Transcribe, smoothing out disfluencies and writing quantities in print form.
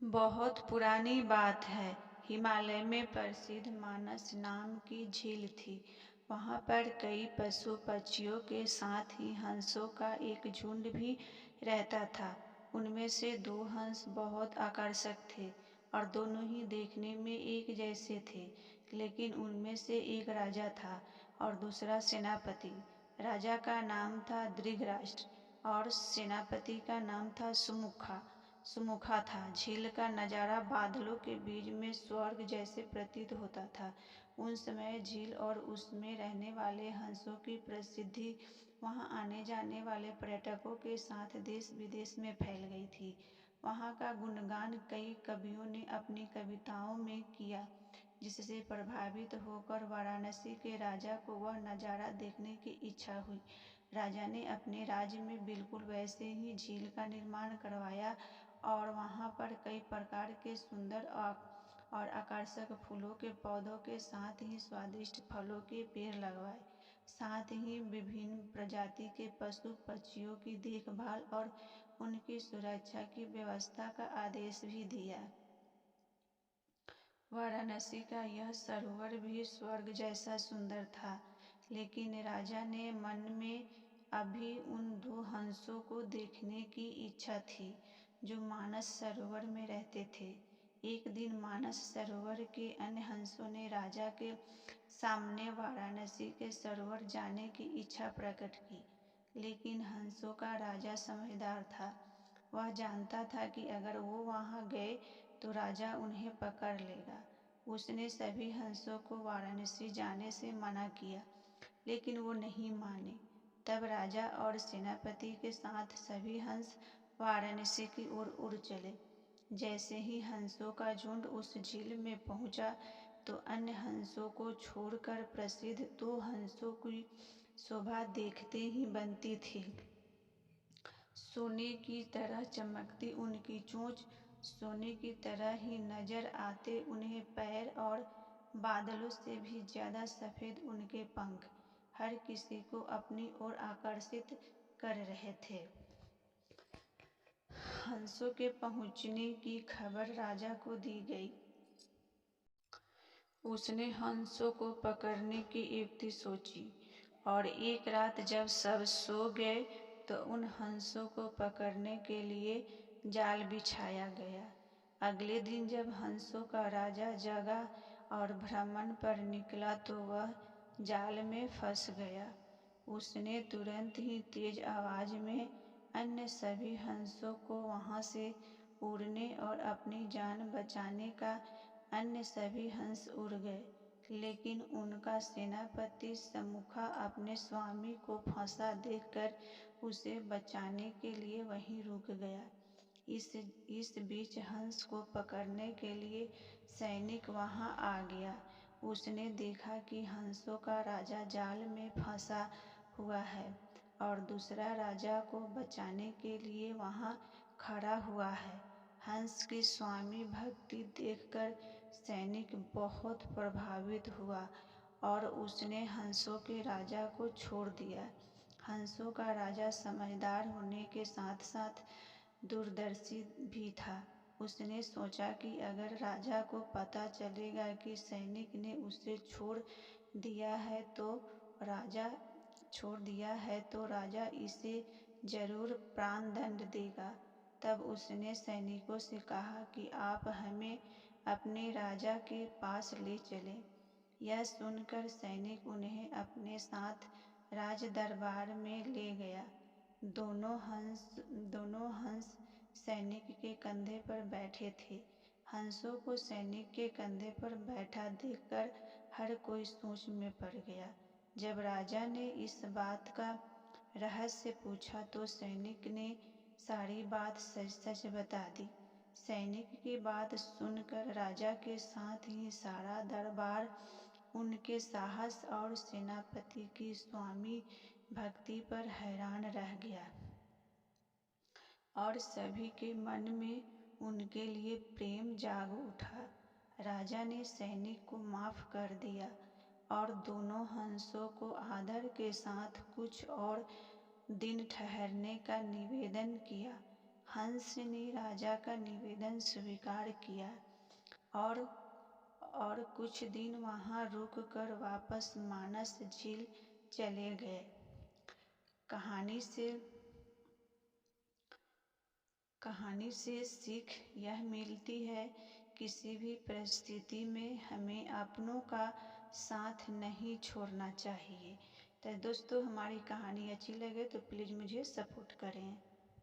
बहुत पुरानी बात है। हिमालय में प्रसिद्ध मानस नाम की झील थी। वहाँ पर कई पशु पक्षियों के साथ ही हंसों का एक झुंड भी रहता था। उनमें से दो हंस बहुत आकर्षक थे और दोनों ही देखने में एक जैसे थे। लेकिन उनमें से एक राजा था और दूसरा सेनापति। राजा का नाम था दृगराष्ट्र और सेनापति का नाम था सुमुखा था। झील का नज़ारा बादलों के बीच में स्वर्ग जैसे प्रतीत होता था। उन समय झील और उसमें रहने वाले हंसों की प्रसिद्धि वहां आने जाने वाले पर्यटकों के साथ देश विदेश में फैल गई थी। वहां का गुणगान कई कवियों ने अपनी कविताओं में किया, जिससे प्रभावित होकर वाराणसी के राजा को वह नज़ारा देखने की इच्छा हुई। राजा ने अपने राज्य में बिल्कुल वैसे ही झील का निर्माण करवाया और वहाँ पर कई प्रकार के सुंदर और आकर्षक फूलों के पौधों के साथ ही स्वादिष्ट फलों के पेड़ लगवाए। साथ ही विभिन्न प्रजाति के पशु पक्षियों की देखभाल और उनकी सुरक्षा की व्यवस्था का आदेश भी दिया। वाराणसी का यह सरोवर भी स्वर्ग जैसा सुंदर था, लेकिन राजा ने मन में अभी उन दो हंसों को देखने की इच्छा थी जो मानस सरोवर में रहते थे। एक दिन मानस सरोवर के अन्य हंसों ने राजा के सामने वाराणसी के सरोवर जाने की इच्छा प्रकट की, लेकिन हंसों का राजा समझदार था। वह जानता था कि अगर वो वहां गए तो राजा उन्हें पकड़ लेगा। उसने सभी हंसों को वाराणसी जाने से मना किया, लेकिन वो नहीं माने। तब राजा और सेनापति के साथ सभी हंस वाराणसी की ओर उड़ चले। जैसे ही हंसों का झुंड उस झील में पहुंचा तो अन्य हंसों को छोड़कर प्रसिद्ध दो हंसों की शोभा देखते ही बनती थी। सोने की तरह चमकती उनकी चोंच, सोने की तरह ही नजर आते उन्हें पैर और बादलों से भी ज्यादा सफेद उनके पंख हर किसी को अपनी ओर आकर्षित कर रहे थे। हंसों के पहुंचने की खबर राजा को दी गई। उसने हंसों को पकड़ने की युक्ति सोची और एक रात जब सब सो गए तो उन हंसों को पकड़ने के लिए जाल बिछाया गया। अगले दिन जब हंसों का राजा जगा और भ्रमण पर निकला तो वह जाल में फंस गया। उसने तुरंत ही तेज आवाज में अन्य सभी हंसों को वहां से उड़ने और अपनी जान बचाने का अन्य सभी हंस उड़ गए, लेकिन उनका सेनापति समुखा अपने स्वामी को फंसा देखकर उसे बचाने के लिए वहीं रुक गया। इस बीच हंस को पकड़ने के लिए सैनिक वहां आ गया। उसने देखा कि हंसों का राजा जाल में फंसा हुआ है और दूसरा राजा को बचाने के लिए वहां खड़ा हुआ है। हंस की स्वामी भक्ति देखकर सैनिक बहुत प्रभावित हुआ और उसने हंसों के राजा को छोड़ दिया। हंसों का राजा समझदार होने के साथ साथ दूरदर्शी भी था। उसने सोचा कि अगर राजा को पता चलेगा कि सैनिक ने उसे दिया है तो राजा राजा इसे जरूर प्राण दंड देगा। तब उसने सैनिकों से कहा कि आप हमें अपने राजा के पास ले चलें। यह सुनकर सैनिक उन्हें अपने साथ राज दरबार में ले गया। दोनों हंस सैनिक के कंधे पर बैठे थे। हंसों को सैनिक के कंधे पर बैठा देखकर हर कोई सोच में पड़ गया। जब राजा ने इस बात का रहस्य पूछा तो सैनिक ने सारी बात सच सच बता दी। सैनिक की बात सुनकर राजा के साथ ही सारा दरबार उनके साहस और सेनापति की स्वामी भक्ति पर हैरान रह गया और सभी के मन में उनके लिए प्रेम जाग उठा। राजा ने सैनिक को माफ कर दिया और दोनों हंसों को आदर के साथ कुछ और दिन ठहरने का निवेदन किया। हंस ने राजा का निवेदन स्वीकार किया और कुछ दिन वहाँ रुककर वापस मानस झील चले गए। कहानी से सीख यह मिलती है, किसी भी परिस्थिति में हमें अपनों का साथ नहीं छोड़ना चाहिए। तो दोस्तों, हमारी कहानी अच्छी लगे तो प्लीज़ मुझे सपोर्ट करें।